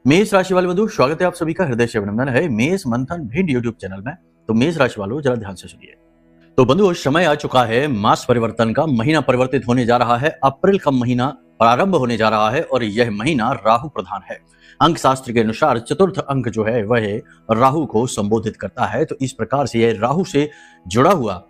मेष राशि वाले बंधु, स्वागत है आप सभी का हृदय से अभिनंदन है मेष मंथन भिंड यूट्यूब चैनल में। तो मेष राशि वालों जरा ध्यान से सुनिए। तो बंधुओं, समय आ चुका है मास परिवर्तन का। महीना परिवर्तित होने जा रहा है, अप्रैल का महीना प्रारंभ होने जा रहा है और यह महीना राहु प्रधान है। अंक शास्त्र के अनुसार चतुर्थ अंक जो है वह राहु को संबोधित करता है। तो इस प्रकार से यह राहु से जुड़ा हुआ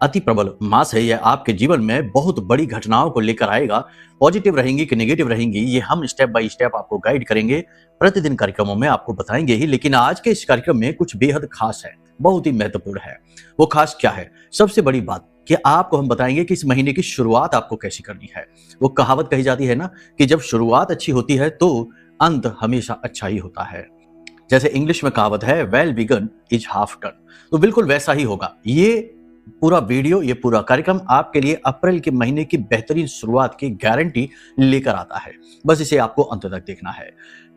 अति प्रबल मास है। यह आपके जीवन में बहुत बड़ी घटनाओं को लेकर आएगा। पॉजिटिव रहेंगी कि नेगेटिव रहेंगी, ये हम स्टेप बाय स्टेप आपको गाइड करेंगे, प्रतिदिन कार्यक्रमों में आपको बताएंगे ही। लेकिन आज के इस कार्यक्रम में कुछ बेहद खास है, बहुत ही महत्वपूर्ण है। वो खास क्या है? सबसे बड़ी बात कि आपको हम बताएंगे कि इस महीने की शुरुआत आपको कैसी करनी है। वो कहावत कही जाती है ना कि जब शुरुआत अच्छी होती है तो अंत हमेशा अच्छा ही होता है। जैसे इंग्लिश में कहावत है, well begun is half done. तो बिल्कुल वैसा ही होगा। ये पूरा वीडियो, ये पूरा कार्यक्रम आपके लिए अप्रैल के महीने की बेहतरीन शुरुआत की गारंटी लेकर आता है। बस इसे आपको अंत तक देखना है।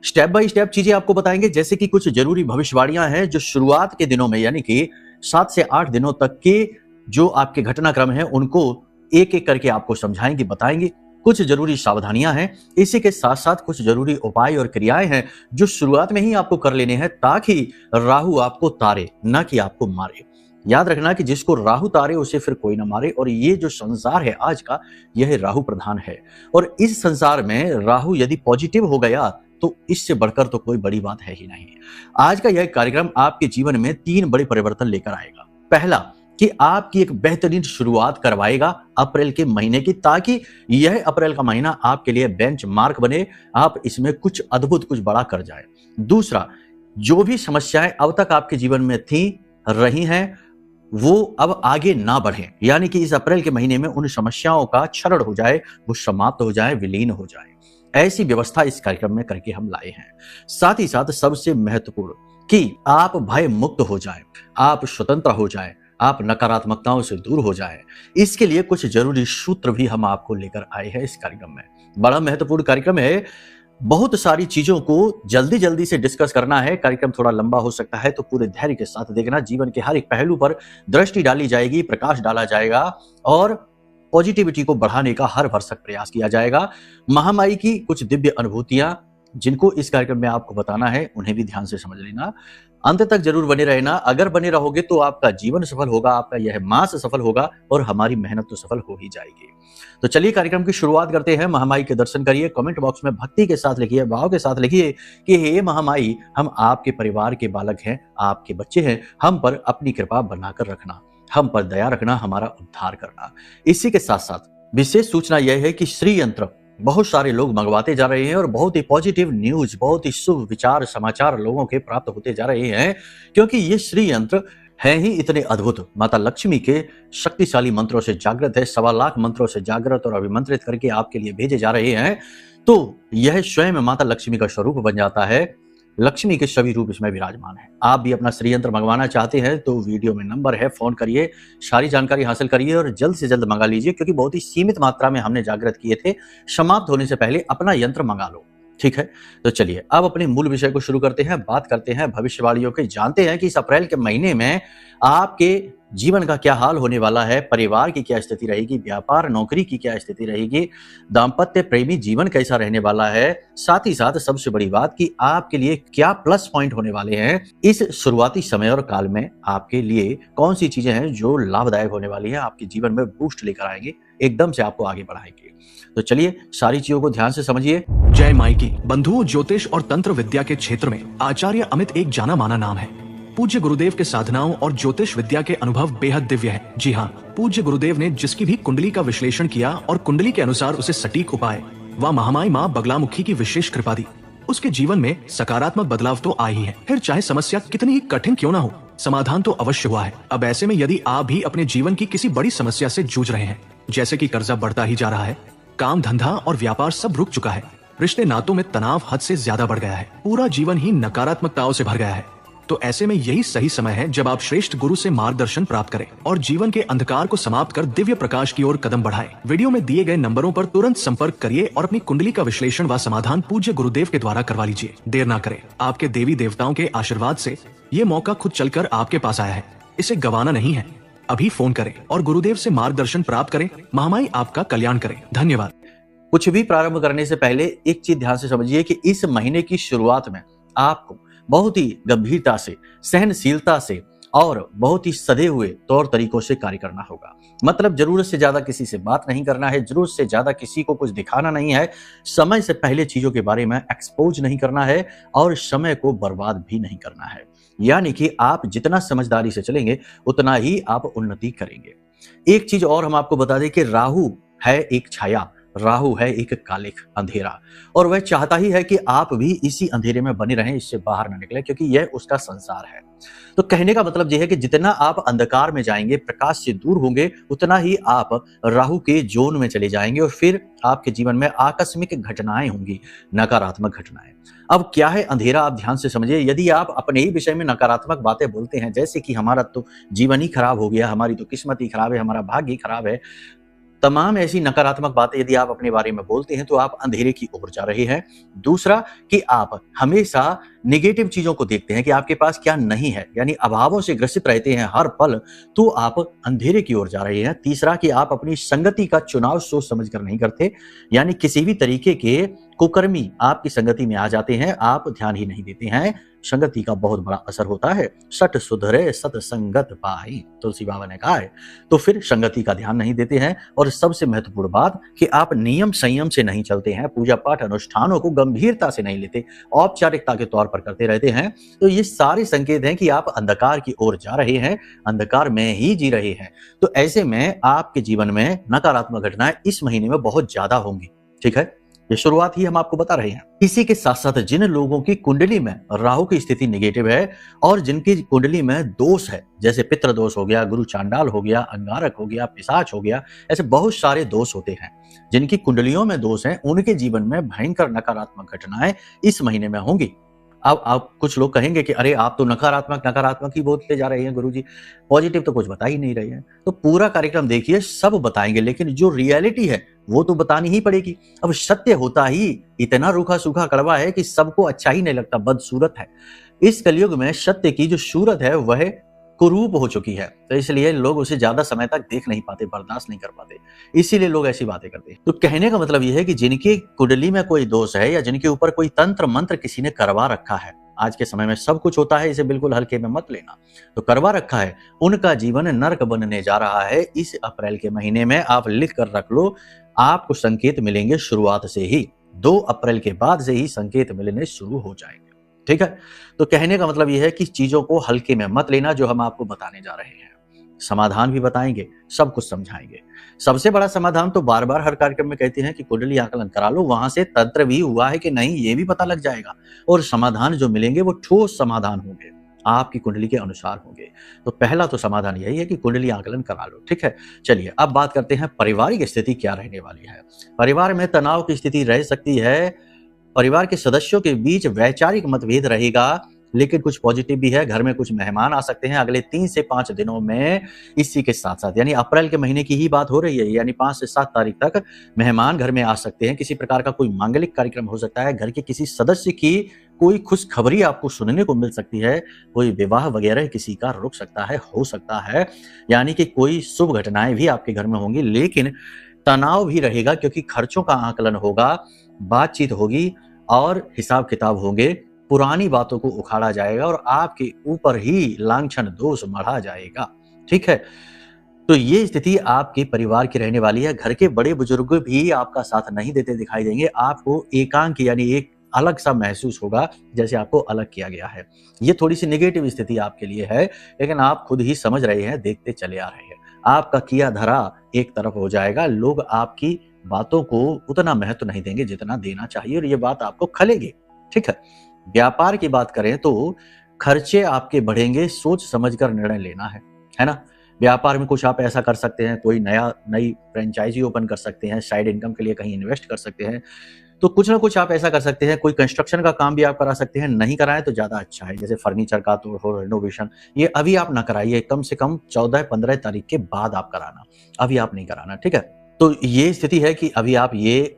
स्टेप बाय स्टेप चीजें आपको बताएंगे, जैसे कि कुछ जरूरी भविष्यवाणियां हैं जो शुरुआत के दिनों में यानी कि 7 से 8 दिनों तक के जो आपके घटनाक्रम है उनको एक एक करके आपको समझाएंगे, बताएंगे। कुछ जरूरी सावधानियां हैं, इसी के साथ साथ कुछ जरूरी उपाय और क्रियाएं हैं जो शुरुआत में ही आपको कर लेने हैं ताकि राहु आपको तारे, न कि आपको मारे। याद रखना कि जिसको राहु तारे उसे फिर कोई ना मारे। और ये जो संसार है आज का, यह राहु प्रधान है। और इस संसार में राहु यदि पॉजिटिव हो गया तो इससे बढ़कर तो कोई बड़ी बात है ही नहीं। आज का यह कार्यक्रम आपके जीवन में 3 बड़े परिवर्तन लेकर आएगा। पहला कि आपकी एक बेहतरीन शुरुआत करवाएगा अप्रैल के महीने की, ताकि यह अप्रैल का महीना आपके लिए बेंच मार्क बने, आप इसमें कुछ अद्भुत, कुछ बड़ा कर जाए। दूसरा, जो भी समस्याएं अब तक आपके जीवन में थी, रही हैं, वो अब आगे ना बढ़े, यानी कि इस अप्रैल के महीने में उन समस्याओं का क्षरण हो जाए, वो समाप्त हो जाए, विलीन हो जाए। ऐसी व्यवस्था इस कार्यक्रम में करके हम लाए हैं। साथ ही साथ सबसे महत्वपूर्ण कि आप भय मुक्त हो जाएं, आप स्वतंत्र हो जाएं, आप नकारात्मकताओं से दूर हो जाएं। इसके लिए कुछ जरूरी सूत्र भी हम आपको लेकर आए हैं इस कार्यक्रम में। बड़ा महत्वपूर्ण कार्यक्रम है, बहुत सारी चीजों को जल्दी जल्दी से डिस्कस करना है। कार्यक्रम थोड़ा लंबा हो सकता है, तो पूरे धैर्य के साथ देखना। जीवन के हर एक पहलू पर दृष्टि डाली जाएगी, प्रकाश डाला जाएगा और पॉजिटिविटी को बढ़ाने का हर भरसक प्रयास किया जाएगा। महामारी की कुछ दिव्य अनुभूतियां जिनको इस कार्यक्रम में आपको बताना है, उन्हें भी ध्यान से समझ लेना। अंत तक जरूर बने रहना। अगर बने रहोगे तो आपका जीवन सफल होगा, आपका यह मास सफल होगा और हमारी मेहनत तो सफल हो ही जाएगी। तो चलिए कार्यक्रम की शुरुआत करते हैं। महामाई के दर्शन करिए। कमेंट बॉक्स में भक्ति के साथ लिखिए, भाव के साथ लिखिए कि हे महामाई, हम आपके परिवार के बालक हैं, आपके बच्चे हैं, हम पर अपनी कृपा बनाकर रखना, हम पर दया रखना, हमारा उद्धार करना। इसी के साथ साथ विशेष सूचना यह है कि श्री यंत्र बहुत सारे लोग मंगवाते जा रहे हैं और बहुत ही पॉजिटिव न्यूज, बहुत ही शुभ विचार, समाचार लोगों के प्राप्त होते जा रहे हैं, क्योंकि ये श्री यंत्र है ही इतने अद्भुत। माता लक्ष्मी के शक्तिशाली मंत्रों से जागृत है, 1.25 लाख मंत्रों से जागृत और अभिमंत्रित करके आपके लिए भेजे जा रहे हैं। तो यह स्वयं माता लक्ष्मी का स्वरूप बन जाता है। लक्ष्मी के सभी रूप इसमें विराजमान है। आप भी अपना श्री यंत्र मंगवाना चाहते हैं तो वीडियो में नंबर है, फोन करिए, सारी जानकारी हासिल करिए और जल्द से जल्द मंगा लीजिए, क्योंकि बहुत ही सीमित मात्रा में हमने जागृत किए थे। समाप्त होने से पहले अपना यंत्र मंगा लो, ठीक है? तो चलिए अब अपने मूल विषय को शुरू करते हैं। बात करते हैं भविष्यवाणियों की। जानते हैं कि इस अप्रैल के महीने में आपके जीवन का क्या हाल होने वाला है, परिवार की क्या स्थिति रहेगी, व्यापार नौकरी की क्या स्थिति रहेगी, दाम्पत्य प्रेमी जीवन कैसा रहने वाला है। साथ ही साथ सबसे बड़ी बात कि आपके लिए क्या प्लस पॉइंट होने वाले हैं इस शुरुआती समय और काल में। आपके लिए कौन सी चीजें हैं जो लाभदायक होने वाली है, आपके जीवन में बूस्ट लेकर आएंगे, एकदम से आपको आगे बढ़ाएंगे। तो चलिए सारी चीजों को ध्यान से समझिए। जय माई की। बंधुओं, ज्योतिष और तंत्र विद्या के क्षेत्र में आचार्य अमित एक जाना माना नाम है। पूज्य गुरुदेव के साधनाओं और ज्योतिष विद्या के अनुभव बेहद दिव्य है। जी हाँ, पूज्य गुरुदेव ने जिसकी भी कुंडली का विश्लेषण किया और कुंडली के अनुसार उसे सटीक उपाय व महामाई माँ बगलामुखी की विशेष कृपा दी, उसके जीवन में सकारात्मक बदलाव तो आ ही है। फिर चाहे समस्या कितनी ही कठिन क्यों ना हो, समाधान तो अवश्य हुआ है। अब ऐसे में यदि आप भी अपने जीवन की किसी बड़ी समस्या से जूझ रहे हैं, जैसे कि कर्जा बढ़ता ही जा रहा है, काम धंधा और व्यापार सब रुक चुका है, रिश्ते नातों में तनाव हद से ज्यादा बढ़ गया है, पूरा जीवन ही नकारात्मकताओं से भर गया है, तो ऐसे में यही सही समय है जब आप श्रेष्ठ गुरु से मार्गदर्शन प्राप्त करें और जीवन के अंधकार को समाप्त कर दिव्य प्रकाश की ओर कदम बढ़ाएं। वीडियो में दिए गए नंबरों पर तुरंत संपर्क करिए और अपनी कुंडली का विश्लेषण व समाधान पूज्य गुरुदेव के द्वारा करवा लीजिए। देर ना करें। आपके देवी देवताओं के आशीर्वाद से ये मौका खुद चलकर आपके पास आया है, इसे गंवाना नहीं है। अभी फोन करें और गुरुदेव से मार्गदर्शन प्राप्त करें। महामाई आपका कल्याण करें। धन्यवाद। कुछ भी प्रारंभ करने से पहले एक चीज ध्यान से समझिए कि इस महीने की शुरुआत में आपको बहुत ही गंभीरता से, सहनशीलता से और बहुत ही सधे हुए तौर तरीकों से कार्य करना होगा। मतलब जरूरत से ज्यादा किसी से बात नहीं करना है, जरूरत से ज्यादा किसी को कुछ दिखाना नहीं है, समय से पहले चीजों के बारे में एक्सपोज नहीं करना है और समय को बर्बाद भी नहीं करना है। यानी कि आप जितना समझदारी से चलेंगे उतना ही आप उन्नति करेंगे। एक चीज और हम आपको बता दें कि राहु है एक छाया, राहु है एक कालिक, अंधेरा, और वह चाहता ही है कि आप भी इसी अंधेरे में बने रहें, इससे बाहर न निकले, क्योंकि यह उसका संसार है। तो कहने का मतलब यह है कि जितना आप अंधकार में जाएंगे, प्रकाश से दूर होंगे, उतना ही आप राहु के जोन में चले जाएंगे और फिर आपके जीवन में आकस्मिक घटनाएं होंगी, नकारात्मक घटनाएं। अब क्या है अंधेरा, आप ध्यान से समझिए। यदि आप अपने ही विषय में नकारात्मक बातें बोलते हैं, जैसे कि हमारा तो जीवन ही खराब हो गया, हमारी तो किस्मत ही खराब है, हमारा भाग्य ही खराब है, तमाम ऐसी नकारात्मक बातें यदि आप अपने बारे में बोलते हैं तो आप अंधेरे की ओर जा रहे हैं। दूसरा कि आप हमेशा नेगेटिव चीजों को देखते हैं कि आपके पास क्या नहीं है, यानी अभावों से ग्रसित रहते हैं हर पल, तो आप अंधेरे की ओर जा रहे हैं। तीसरा कि आप अपनी संगति का चुनाव सोच समझकर नहीं करते, यानी किसी भी तरीके के कुकर्मी आपकी संगति में आ जाते हैं, आप ध्यान ही नहीं देते हैं। संगति का बहुत बड़ा असर होता है। सठ सुधरे सतसंगत पाई, तुलसी बाबा ने कहा है। तो फिर संगति का ध्यान नहीं देते हैं। और सबसे महत्वपूर्ण बात कि आप नियम संयम से नहीं चलते हैं, पूजा पाठ अनुष्ठानों को गंभीरता से नहीं लेते, औपचारिकता के तौर पर करते रहते हैं। तो ये सारे संकेत हैं कि आप अंधकार की ओर जा रहे हैं, अंधकार में ही जी रहे हैं। तो ऐसे में आपके जीवन में नकारात्मक घटनाएं इस महीने में बहुत ज्यादा होंगी। ठीक है, ये शुरुआत ही हम आपको बता रहे हैं। इसी के साथ साथ जिन लोगों की कुंडली में राहु की स्थिति नेगेटिव है और जिनकी कुंडली में दोष है, जैसे पितृ दोष हो गया, गुरु चांडाल हो गया, अंगारक हो गया, पिशाच हो गया, ऐसे बहुत सारे दोष होते हैं। जिनकी कुंडलियों में दोष हैं, उनके जीवन में भयंकर नकारात्मक घटनाएं इस महीने में होंगी। अब आप कुछ लोग कहेंगे कि अरे आप तो नकारात्मक ही बोलते जा रहे हैं गुरुजी, पॉजिटिव तो कुछ बता ही नहीं रहे हैं। तो पूरा कार्यक्रम देखिए, सब बताएंगे, लेकिन जो रियलिटी है वो तो बतानी ही पड़ेगी। अब सत्य होता ही इतना रूखा सूखा कड़वा है कि सबको अच्छा ही नहीं लगता, बदसूरत है। इस कलयुग में सत्य की जो सूरत है वह कुरूप हो चुकी है, तो इसलिए लोग उसे ज्यादा समय तक देख नहीं पाते, बर्दाश्त नहीं कर पाते, इसीलिए लोग ऐसी बातें करते हैं। तो कहने का मतलब यह है कि जिनकी कुंडली में कोई दोष है या जिनके ऊपर कोई तंत्र मंत्र किसी ने करवा रखा है, आज के समय में सब कुछ होता है, इसे बिल्कुल हल्के में मत लेना, तो करवा रखा है, उनका जीवन नर्क बनने जा रहा है इस अप्रैल के महीने में। आप लिख कर रख लो, आपको संकेत मिलेंगे शुरुआत से ही, 2 अप्रैल के बाद से ही संकेत मिलने शुरू हो जाएंगे। ठीक है, तो कहने का मतलब यह है कि चीजों को हल्के में मत लेना, जो हम आपको बताने जा रहे हैं। समाधान भी बताएंगे, सब कुछ समझाएंगे। सबसे बड़ा समाधान तो बार बार हर कार्यक्रम में कहते हैं कि कुंडली आकलन करा लो, वहां से तंत्र भी हुआ है कि नहीं ये भी पता लग जाएगा, और समाधान जो मिलेंगे वो ठोस समाधान होंगे, आपकी कुंडली के अनुसार होंगे। तो पहला तो समाधान यही है कि कुंडली आकलन करा लो। ठीक है, चलिए अब बात करते हैं पारिवारिक स्थिति क्या रहने वाली है। परिवार में तनाव की स्थिति रह सकती है, परिवार के सदस्यों के बीच वैचारिक मतभेद रहेगा, लेकिन कुछ पॉजिटिव भी है। घर में कुछ मेहमान आ सकते हैं अगले 3 से 5 दिनों में। इसी के साथ साथ यानी अप्रैल के महीने की ही बात हो रही है, यानी 5 से 7 तारीख तक मेहमान घर में आ सकते हैं। किसी प्रकार का कोई मांगलिक कार्यक्रम हो सकता है, घर के किसी सदस्य की कोई खुशखबरी आपको सुनने को मिल सकती है, कोई विवाह वगैरह किसी का रुक सकता है, हो सकता है, यानी कि कोई शुभ घटनाएं भी आपके घर में होंगी। लेकिन तनाव भी रहेगा, क्योंकि खर्चों का आकलन होगा, बातचीत होगी और हिसाब किताब होंगे, पुरानी बातों को उखाड़ा जाएगा और आपके ऊपर ही लांछन दोष मढ़ा जाएगा। ठीक है, तो ये स्थिति आपके परिवार की रहने वाली है। घर के बड़े बुजुर्ग भी आपका साथ नहीं देते दिखाई देंगे, आपको एकांत यानी एक अलग सा महसूस होगा, जैसे आपको अलग किया गया है। ये थोड़ी सी नेगेटिव स्थिति आपके लिए है, लेकिन आप खुद ही समझ रहे हैं, देखते चले आ रहे हैं। आपका किया धरा एक तरफ हो जाएगा, लोग आपकी बातों को उतना महत्व नहीं देंगे जितना देना चाहिए, और ये बात आपको खलेगी। ठीक है, व्यापार की बात करें तो खर्चे आपके बढ़ेंगे, सोच समझकर निर्णय लेना है ना। व्यापार में कुछ आप ऐसा कर सकते हैं, कोई नई फ्रेंचाइजी ओपन कर सकते हैं, साइड इनकम के लिए कहीं इन्वेस्ट कर सकते हैं, तो कुछ ना कुछ आप ऐसा कर सकते हैं। कोई कंस्ट्रक्शन का काम भी आप करा सकते हैं, नहीं कराएं तो ज्यादा अच्छा है, जैसे फर्नीचर का तो हो रेनोवेशन, ये अभी आप ना कराइए, कम से कम 14-15 तारीख के बाद आप कराना, अभी आप नहीं कराना। ठीक है, तो ये स्थिति है कि अभी आप ये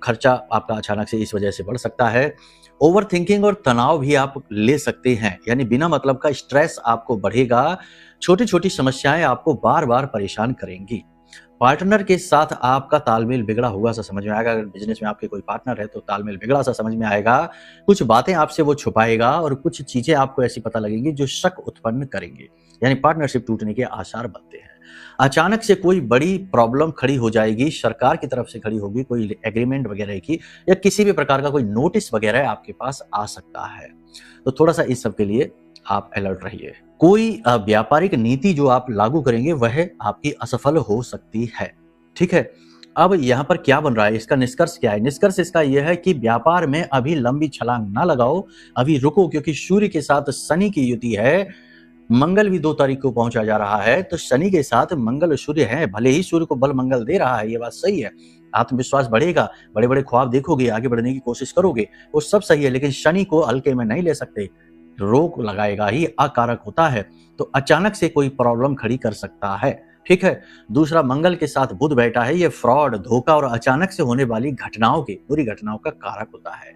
खर्चा आपका अचानक से इस वजह से बढ़ सकता है। ओवर थिंकिंग और तनाव भी आप ले सकते हैं, यानी बिना मतलब का स्ट्रेस आपको बढ़ेगा, छोटी छोटी समस्याएं आपको बार बार परेशान करेंगी। पार्टनर के साथ आपका तालमेल बिगड़ा हुआ सा समझ में आएगा। अगर बिजनेस में आपके कोई पार्टनर है तो तालमेल बिगड़ा सा समझ में आएगा। कुछ बातें आपसे वो छुपाएगा और कुछ चीजें आपको ऐसी पता लगेंगी जो शक उत्पन्न करेंगे, यानी पार्टनरशिप टूटने के आसार बनते हैं। अचानक से कोई बड़ी प्रॉब्लम खड़ी हो जाएगी, सरकार की तरफ से खड़ी होगी, कोई एग्रीमेंट वगैरह की, या किसी भी प्रकार का कोई नोटिस वगैरह आपके पास आ सकता है। तो थोड़ा सा इस सब के लिए आप अलर्ट रहिए। कोई व्यापारिक नीति जो आप लागू करेंगे वह आपकी असफल हो सकती है। ठीक है, अब यहाँ पर क्या बन रहा है, इसका निष्कर्ष क्या है? निष्कर्ष इसका यह है कि व्यापार में अभी लंबी छलांग ना लगाओ, अभी रुको, क्योंकि सूर्य के साथ शनि की युति है। मंगल भी 2 तारीख को पहुंचा जा रहा है, तो शनि के साथ मंगल सूर्य है। भले ही सूर्य को बल मंगल दे रहा है, ये बात सही है, आत्मविश्वास बढ़ेगा, बड़े बड़े ख्वाब देखोगे, आगे बढ़ने की कोशिश करोगे, वो सब सही है, लेकिन शनि को हल्के में नहीं ले सकते, रोक लगाएगा ही, अकारक होता है, तो अचानक से कोई प्रॉब्लम खड़ी कर सकता है। ठीक है, दूसरा मंगल के साथ बुध बैठा है, ये फ्रॉड, धोखा और अचानक से होने वाली घटनाओं की, बुरी घटनाओं का कारक होता है।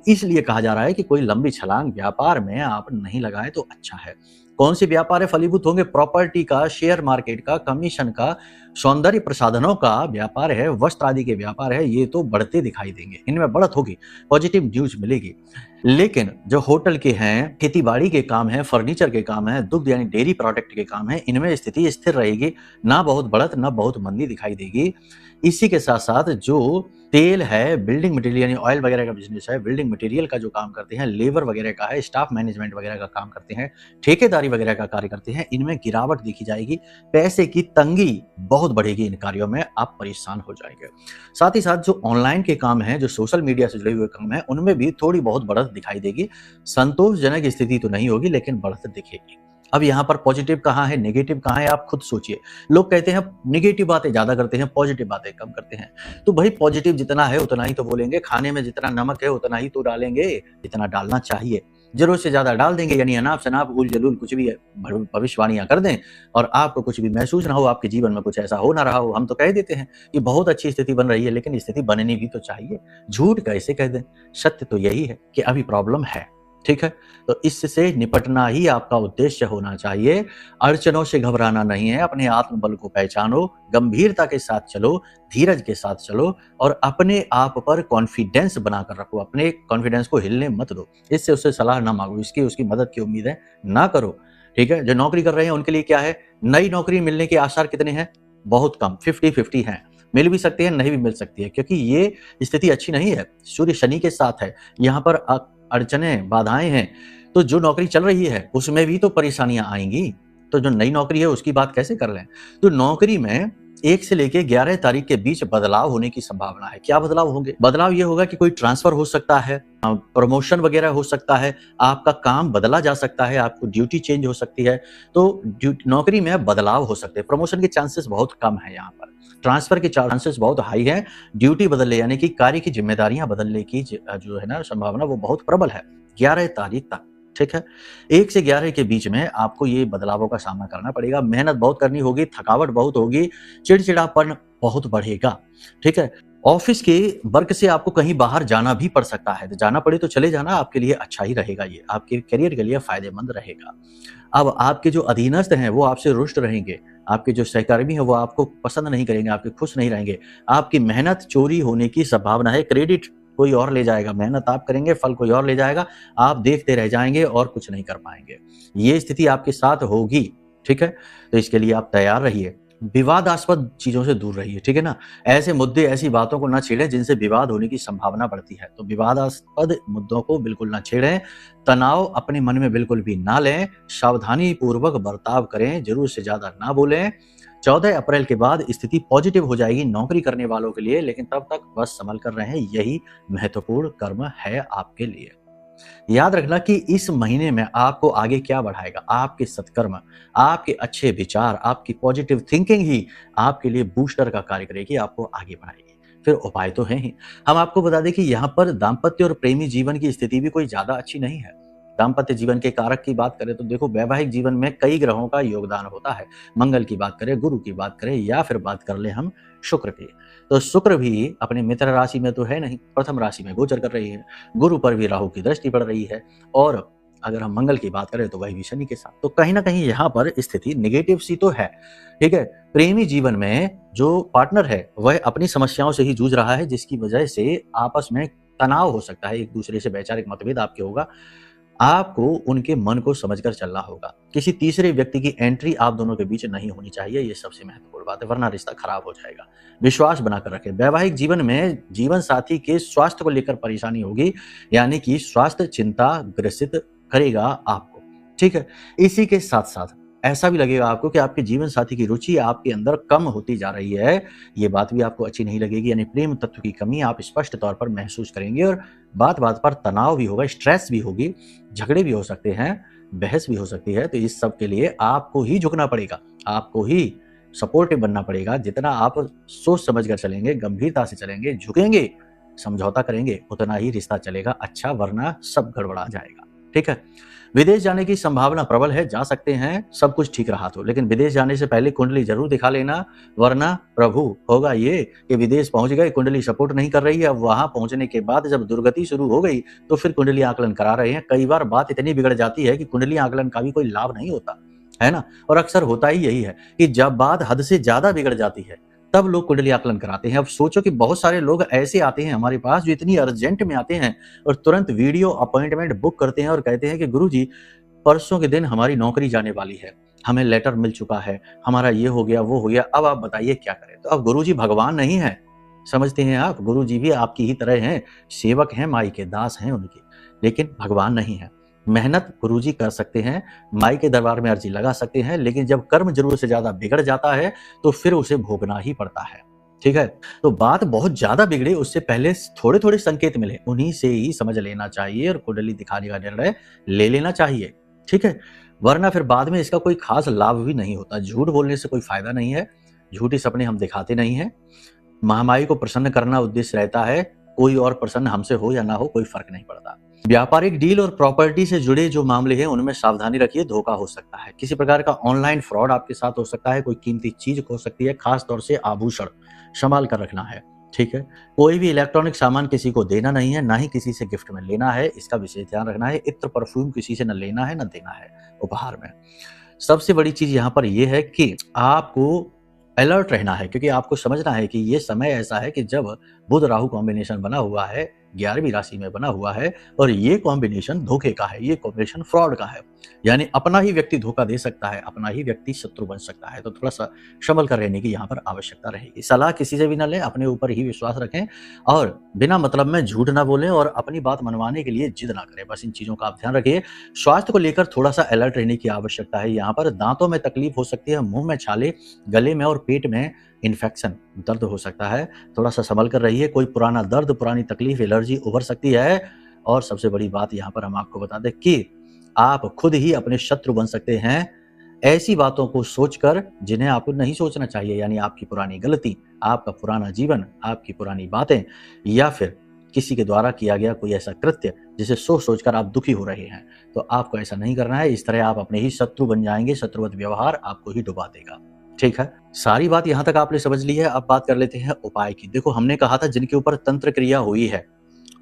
इसलिए कहा जा रहा है कि कोई लंबी छलांग व्यापार में आप नहीं लगाए तो अच्छा है। कौन से व्यापार है फलीभूत होंगे? प्रॉपर्टी का, शेयर मार्केट का, कमीशन का, सौंदर्य प्रसाधनों का व्यापार है, वस्त्र आदि के व्यापार है, ये तो बढ़ते दिखाई देंगे, इनमें बढ़त होगी, पॉजिटिव न्यूज मिलेगी। लेकिन जो होटल के हैं, खेती बाड़ी के काम है, फर्नीचर के काम है, दुग्ध यानी डेयरी प्रोडक्ट के काम है, इनमें स्थिति स्थिर रहेगी, ना बहुत बढ़त ना बहुत मंदी दिखाई देगी। इसी के साथ साथ जो तेल है, बिल्डिंग मटेरियल यानी ऑयल वगैरह का बिजनेस है, बिल्डिंग मटेरियल का जो काम करते हैं, लेबर वगैरह का है, स्टाफ मैनेजमेंट वगैरह का काम करते हैं, ठेकेदारी वगैरह का कार्य करते हैं, इनमें गिरावट देखी जाएगी। पैसे की तंगी बहुत बढ़ेगी, इन कार्यों में आप परेशान हो जाएंगे। साथ ही साथ जो ऑनलाइन के काम है, जो सोशल मीडिया से जुड़े हुए काम है, उनमें भी थोड़ी बहुत बढ़त दिखाई देगी। संतोषजनक स्थिति तो नहीं होगी, लेकिन बढ़त दिखेगी। अब यहाँ पर पॉजिटिव कहाँ है, नेगेटिव कहाँ है, आप खुद सोचिए। लोग कहते हैं नेगेटिव बातें ज्यादा करते हैं, पॉजिटिव बातें कम करते हैं। तो भाई पॉजिटिव जितना है उतना ही तो बोलेंगे, खाने में जितना नमक है उतना ही तो डालेंगे, जितना डालना चाहिए। जरूरत से ज्यादा डाल देंगे, यानी अनाप शनाप उल जलूल कुछ भी भविष्यवाणियां कर दें और आपको कुछ भी महसूस ना हो, आपके जीवन में कुछ ऐसा हो ना रहा हो। हम तो कह देते हैं कि बहुत अच्छी स्थिति बन रही है, लेकिन स्थिति बननी भी तो चाहिए। झूठ कैसे कह दें? सत्य तो यही है कि अभी प्रॉब्लम है। ठीक है, तो इससे निपटना ही आपका उद्देश्य होना चाहिए। अड़चनों से घबराना नहीं है, अपने आत्मबल को पहचानो, गंभीरता के साथ चलो, धीरज के साथ चलो और अपने आप पर कॉन्फिडेंस बनाकर रखो। अपने कॉन्फिडेंस को हिलने मत दो। इससे उससे सलाह ना मांगो, इसकी उसकी मदद की उम्मीद है ना करो। ठीक है, जो नौकरी कर रहे हैं उनके लिए क्या है, नई नौकरी मिलने के आसार कितने हैं? बहुत कम, 50-50 हैं। मिल भी सकती है, नहीं भी मिल सकती है, क्योंकि ये स्थिति अच्छी नहीं है। सूर्य शनि के साथ है, यहाँ पर अड़चने, बाधाएं हैं, तो जो नौकरी चल रही है उसमें भी तो परेशानियां आएंगी। तो जो नई नौकरी है उसकी बात कैसे कर लें? तो नौकरी में 1 से लेके 11 तारीख के बीच बदलाव होने की संभावना है। क्या बदलाव होंगे? बदलाव ये होगा कि कोई ट्रांसफर हो सकता है, प्रमोशन वगैरह हो सकता है, आपका काम बदला जा सकता है, आपको ड्यूटी चेंज हो सकती है। तो नौकरी में बदलाव हो सकते हैं। प्रमोशन के चांसेस बहुत कम है, यहाँ पर ट्रांसफर के चांसेस बहुत हाई है। ड्यूटी बदलने यानी कि कार्य की जिम्मेदारियां बदलने की जो है ना संभावना, वो बहुत प्रबल है 11 तारीख तक। ठीक है, 1 से 11 के बीच में आपको ये बदलावों का सामना करना पड़ेगा। मेहनत बहुत करनी होगी, थकावट बहुत होगी, चिड़चिड़ापन बहुत बढ़ेगा। ठीक है, ऑफिस के वर्क से आपको कहीं बाहर जाना भी पड़ सकता है, तो जाना पड़े तो चले जाना, आपके लिए अच्छा ही रहेगा, ये आपके करियर के लिए फायदेमंद रहेगा। अब आपके जो अधीनस्थ हैं वो आपसे रुष्ट रहेंगे, आपके जो सहकर्मी हैं वो आपको पसंद नहीं करेंगे, आपके खुश नहीं रहेंगे। आपकी मेहनत चोरी होने की संभावना है, क्रेडिट कोई और ले जाएगा, मेहनत आप करेंगे, फल कोई और ले जाएगा, आप देखते रह जाएंगे और कुछ नहीं कर पाएंगे। ये स्थिति आपके साथ होगी। ठीक है, तो इसके लिए आप तैयार रहिए। विवादास्पद चीजों से दूर रहिए। ठीक है ना, ऐसे मुद्दे, ऐसी बातों को ना छेड़ें जिनसे विवाद होने की संभावना बढ़ती है। तो विवादास्पद मुद्दों को बिल्कुल ना छेड़ें, तनाव अपने मन में बिल्कुल भी ना लें, सावधानी पूर्वक बर्ताव करें, जरूर से ज्यादा ना बोलें। 14 अप्रैल के बाद स्थिति पॉजिटिव हो जाएगी नौकरी करने वालों के लिए, लेकिन तब तक बस संभल कर रहें, यही महत्वपूर्ण कर्म है आपके लिए। याद रखना कि इस महीने में आपको आगे क्या बढ़ाएगा, आपके सत्कर्म, आपके अच्छे विचार, आपकी पॉजिटिव थिंकिंग ही आपके लिए बूस्टर का कार्य करेगी, आपको आगे बढ़ाएगी। फिर उपाय तो है ही। हम आपको बता दें कि यहाँ पर दाम्पत्य और प्रेमी जीवन की स्थिति भी कोई ज्यादा अच्छी नहीं है। दाम्पत्य जीवन के कारक की बात करें तो देखो, वैवाहिक जीवन में कई ग्रहों का योगदान होता है। मंगल की बात करें, गुरु की बात करें, या फिर बात कर ले हम शुक्र की, तो शुक्र भी अपने मित्र राशि में तो है नहीं, प्रथम राशि में गोचर कर रही है। गुरु पर भी राहु की दृष्टि पड़ रही है और अगर हम मंगल की बात करें तो वही भी शनि के साथ। तो कहीं ना कहीं यहाँ पर स्थिति निगेटिव सी तो है, ठीक है। प्रेमी जीवन में जो पार्टनर है वह अपनी समस्याओं से ही जूझ रहा है, जिसकी वजह से आपस में तनाव हो सकता है, एक दूसरे से वैचारिक मतभेद आपके होगा। आपको उनके मन को समझकर चलना होगा। किसी तीसरे व्यक्ति की एंट्री आप दोनों के बीच नहीं होनी चाहिए, ये सबसे महत्वपूर्ण बात है, वरना रिश्ता खराब हो जाएगा। विश्वास बनाकर रखें। वैवाहिक जीवन में जीवन साथी के स्वास्थ्य को लेकर परेशानी होगी, यानी कि स्वास्थ्य चिंता ग्रसित करेगा आपको, ठीक है। इसी के साथ साथ ऐसा भी लगेगा आपको कि आपके जीवन साथी की रुचि आपके अंदर कम होती जा रही है। ये बात भी आपको अच्छी नहीं लगेगी, यानी प्रेम तत्व की कमी आप स्पष्ट तौर पर महसूस करेंगे और बात बात पर तनाव भी होगा, स्ट्रेस भी होगी, झगड़े भी हो सकते हैं, बहस भी हो सकती है। तो इस सब के लिए आपको ही झुकना पड़ेगा, आपको ही सपोर्टिव बनना पड़ेगा। जितना आप सोच समझ कर चलेंगे, गंभीरता से चलेंगे, झुकेंगे, समझौता करेंगे, उतना ही रिश्ता चलेगा अच्छा, वरना सब गड़बड़ा जाएगा, ठीक है। विदेश जाने की संभावना प्रबल है, जा सकते हैं, सब कुछ ठीक रहा तो, लेकिन विदेश जाने से पहले कुंडली जरूर दिखा लेना, वरना प्रभु होगा ये कि विदेश पहुंच गए, कुंडली सपोर्ट नहीं कर रही है। अब वहां पहुंचने के बाद जब दुर्गति शुरू हो गई तो फिर कुंडली आकलन करा रहे हैं। कई बार बात इतनी बिगड़ जाती है कि कुंडली आकलन का भी कोई लाभ नहीं होता है ना। और अक्सर होता ही यही है कि जब बात हद से ज्यादा बिगड़ जाती है तब लोग कुंडली आकलन कराते हैं। अब सोचो कि बहुत सारे लोग ऐसे आते हैं हमारे पास जो इतनी अर्जेंट में आते हैं और तुरंत वीडियो अपॉइंटमेंट बुक करते हैं और कहते हैं कि गुरुजी परसों के दिन हमारी नौकरी जाने वाली है, हमें लेटर मिल चुका है, हमारा ये हो गया वो हो गया, अब आप बताइए क्या करें। तो अब गुरुजी भगवान नहीं है, समझते हैं आप, गुरुजी भी आपकी ही तरह हैं, सेवक हैं, माई के दास हैं उनके, लेकिन भगवान नहीं है। मेहनत गुरुजी कर सकते हैं, माई के दरबार में अर्जी लगा सकते हैं, लेकिन जब कर्म जरूर से ज्यादा बिगड़ जाता है तो फिर उसे भोगना ही पड़ता है, ठीक है। तो बात बहुत ज्यादा बिगड़े उससे पहले थोड़े थोड़े संकेत मिले, उन्हीं से ही समझ लेना चाहिए और कुंडली दिखाने का निर्णय ले लेना चाहिए, ठीक है। वरना फिर बाद में इसका कोई खास लाभ भी नहीं होता। झूठ बोलने से कोई फायदा नहीं है, झूठी सपने हम दिखाते नहीं हैं। महामाई को प्रसन्न करना उद्देश्य रहता है, कोई और प्रसन्न हमसे हो या ना हो कोई फर्क नहीं पड़ता। व्यापारिक डील और प्रॉपर्टी से जुड़े जो मामले हैं उनमें सावधानी रखिए, धोखा हो सकता है। किसी प्रकार का ऑनलाइन फ्रॉड आपके साथ हो सकता है, कोई कीमती चीज हो सकती है, खास तौर से आभूषण संभाल कर रखना है, ठीक है। कोई भी इलेक्ट्रॉनिक सामान किसी को देना नहीं है, ना ही किसी से गिफ्ट में लेना है, इसका विशेष ध्यान रखना है। इत्र परफ्यूम किसी से न लेना है न देना है उपहार में। सबसे बड़ी चीज यहाँ पर यह है कि आपको अलर्ट रहना है, क्योंकि आपको समझना है कि ये समय ऐसा है कि जब बुध राहु कॉम्बिनेशन बना हुआ है, 11वीं राशि में बना हुआ है और ये कॉम्बिनेशन धोखे का है, ये कॉम्बिनेशन फ्रॉड का है, यानी अपना ही व्यक्ति धोखा दे सकता है, अपना ही व्यक्ति शत्रु बन सकता है। तो थोड़ा सा संभल कर रहने की यहाँ पर आवश्यकता रहेगी। सलाह किसी से भी ना लें, अपने ऊपर ही विश्वास रखें और बिना मतलब में झूठ ना बोलें और अपनी बात मनवाने के लिए जिद ना करें। बस इन चीजों का आप ध्यान रखिए। स्वास्थ्य को लेकर थोड़ा सा अलर्ट रहने की आवश्यकता है। यहाँ पर दांतों में तकलीफ हो सकती है, मुंह में छाले, गले में और पेट में इन्फेक्शन, दर्द हो सकता है, थोड़ा सा संभल कर रहिए। कोई पुराना दर्द, पुरानी तकलीफ, एलर्जी उभर सकती है। और सबसे बड़ी बात यहाँ पर हम आपको बता दें कि आप खुद ही अपने शत्रु बन सकते हैं ऐसी बातों को सोचकर जिन्हें आपको नहीं सोचना चाहिए, यानी आपकी पुरानी गलती, आपका पुराना जीवन, आपकी पुरानी बातें या फिर किसी के द्वारा किया गया कोई ऐसा कृत्य जिसे सोच सोचकर आप दुखी हो रहे हैं। तो आपको ऐसा नहीं करना है, इस तरह आप अपने ही शत्रु बन जाएंगे। शत्रुवत व्यवहार आपको ही डुबा देगा, ठीक है। सारी बात यहां तक आपने समझ ली है। अब बात कर लेते हैं उपाय की। देखो, हमने कहा था जिनके ऊपर तंत्र क्रिया हुई है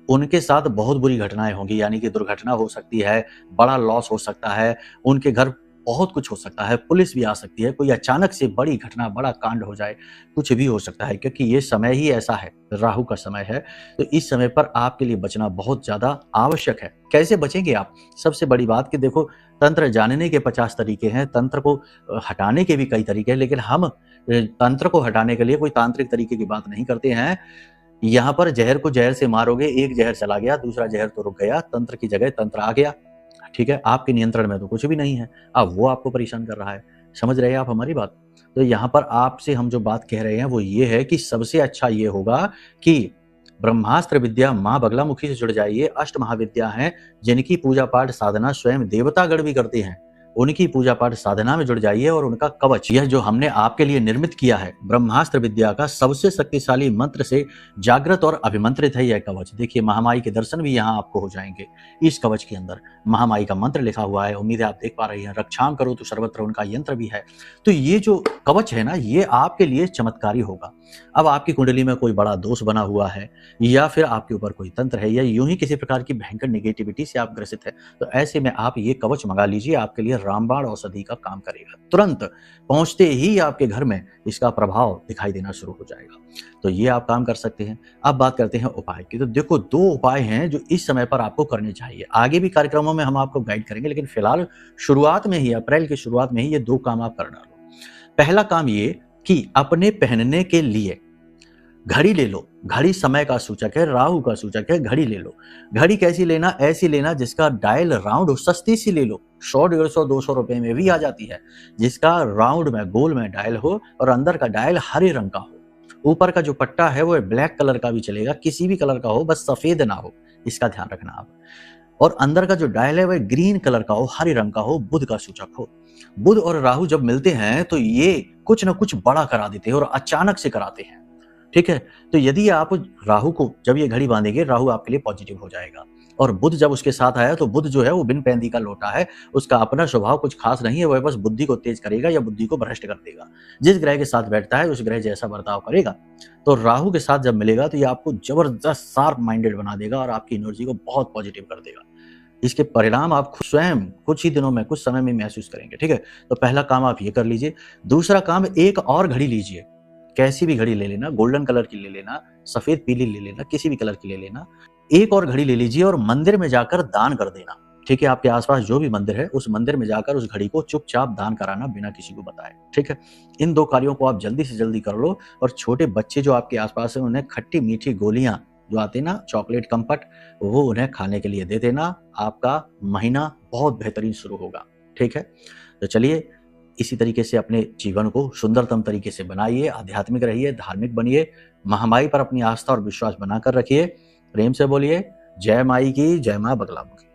उनके साथ बहुत बुरी घटनाएं होंगी, यानी कि दुर्घटना हो सकती है, बड़ा लॉस हो सकता है, उनके घर बहुत कुछ हो सकता है, पुलिस भी आ सकती है, कोई अचानक से बड़ी घटना, बड़ा कांड हो जाए, कुछ भी हो सकता है, क्योंकि ये समय ही ऐसा है, राहु का समय है। तो इस समय पर आपके लिए बचना बहुत ज्यादा आवश्यक है। कैसे बचेंगे आप? सबसे बड़ी बात कि देखो, तंत्र जानने के 50 तरीके हैं, तंत्र को हटाने के भी कई तरीके हैं, लेकिन हम तंत्र को हटाने के लिए कोई तांत्रिक तरीके की बात नहीं करते हैं। यहाँ पर जहर को जहर से मारोगे, एक जहर चला गया, दूसरा जहर तो रुक गया, तंत्र की जगह तंत्र आ गया, ठीक है। आपके नियंत्रण में तो कुछ भी नहीं है, अब वो आपको परेशान कर रहा है। समझ रहे हैं आप हमारी बात? तो यहाँ पर आपसे हम जो बात कह रहे हैं वो ये है कि सबसे अच्छा ये होगा कि ब्रह्मास्त्र विद्या माँ बगलामुखी से जुड़ जाइए। अष्ट महाविद्या हैं जिनकी पूजा पाठ साधना स्वयं देवतागण भी करते हैं। उनकी पूजा पाठ साधना में जुड़ जाइए और उनका कवच, यह जो हमने आपके लिए निर्मित किया है ब्रह्मास्त्र विद्या का सबसे शक्तिशाली मंत्र से जागृत और अभिमंत्रित है यह कवच। देखिए महामाई के दर्शन भी यहाँ आपको हो जाएंगे। इस कवच के अंदर महामाई का मंत्र लिखा हुआ है, उम्मीद है आप देख पा रही हैं। रक्षाम करो तो सर्वत्र उनका यंत्र भी है। तो ये जो कवच है ना, ये आपके लिए चमत्कारी होगा। अब आपकी कुंडली में कोई बड़ा दोष बना हुआ है या फिर आपके ऊपर कोई तंत्र है या यूं ही किसी प्रकार की भयंकर नेगेटिविटी से आप ग्रसित है, तो ऐसे में आप ये कवच मंगा लीजिए, आपके लिए रामबाण औषधि का काम करेगा। तुरंत पहुंचते ही आपके घर में इसका प्रभाव दिखाई देना शुरू हो जाएगा। तो ये आप काम कर सकते हैं। अब बात करते हैं उपाय की। तो देखो 2 उपाय हैं जो इस समय पर आपको करने चाहिए। आगे भी कार्यक्रमों में हम आपको गाइड करेंगे, लेकिन फिलहाल शुरुआत में ही, अप्रैल की शुरुआत में ही ये 2 काम आप कर डालो। पहला काम ये कि अपने पहनने के लिए घड़ी ले लो। घड़ी समय का सूचक है, राहु का सूचक है। घड़ी ले लो। घड़ी कैसी लेना? ऐसी लेना जिसका डायल राउंड हो, सस्ती सी ले लो। 100, 150, 200 रुपए में भी आ जाती है, जिसका राउंड में गोल में डायल हो और अंदर का डायल हरे रंग का हो। ऊपर का जो पट्टा है वो ब्लैक कलर का भी चलेगा, किसी भी कलर का हो, बस सफेद ना हो, इसका ध्यान रखना आप। और अंदर का जो डायल है वह ग्रीन कलर का हो, हरे रंग का हो, बुध का सूचक हो। बुध और राहु जब मिलते हैं तो ये कुछ ना कुछ बड़ा करा देते हैं और अचानक से कराते हैं। ठीक है, तो यदि आप राहु को जब ये घड़ी बांधेंगे, राहु आपके लिए पॉजिटिव हो जाएगा। और बुध जब उसके साथ आया तो बुध जो है वो बिन पैंदी का लोटा है, उसका अपना स्वभाव कुछ खास नहीं है, वह बस बुद्धि को तेज करेगा या बुद्धि को भ्रष्ट कर देगा। जिस ग्रह के साथ बैठता है उस ग्रह जैसा बर्ताव करेगा। तो राहु के साथ जब मिलेगा तो ये आपको जबरदस्त शार्प माइंडेड बना देगा और आपकी एनर्जी को बहुत पॉजिटिव कर देगा। इसके परिणाम आप स्वयं कुछ ही दिनों में, कुछ समय में महसूस करेंगे। ठीक है, तो पहला काम आप ये कर लीजिए। दूसरा काम, एक और घड़ी लीजिए। कैसी भी घड़ी ले लेना, गोल्डन कलर की ले लेना, सफेद पीली ले लेना, किसी भी कलर की ले लेना। एक और घड़ी ले लीजिए और मंदिर में जाकर दान कर देना। ठीक है, आपके आसपास जो भी मंदिर है उस मंदिर में जाकर उस घड़ी को चुपचाप दान कराना बिना किसी को बताए। ठीक है, इन 2 कार्यों को आप जल्दी से जल्दी कर लो। और छोटे बच्चे जो आपके आसपास हैं उन्हें खट्टी मीठी गोलियां जो आती है ना, चॉकलेट कंपट, वो उन्हें खाने के लिए दे देना। आपका महीना बहुत बेहतरीन शुरू होगा। ठीक है, तो चलिए इसी तरीके से अपने जीवन को सुंदरतम तरीके से बनाइए, आध्यात्मिक रहिए, धार्मिक बनिए, महामाई पर अपनी आस्था और विश्वास बनाकर रखिए। प्रेम से बोलिए जय माई की, जय मां बगलामुखी।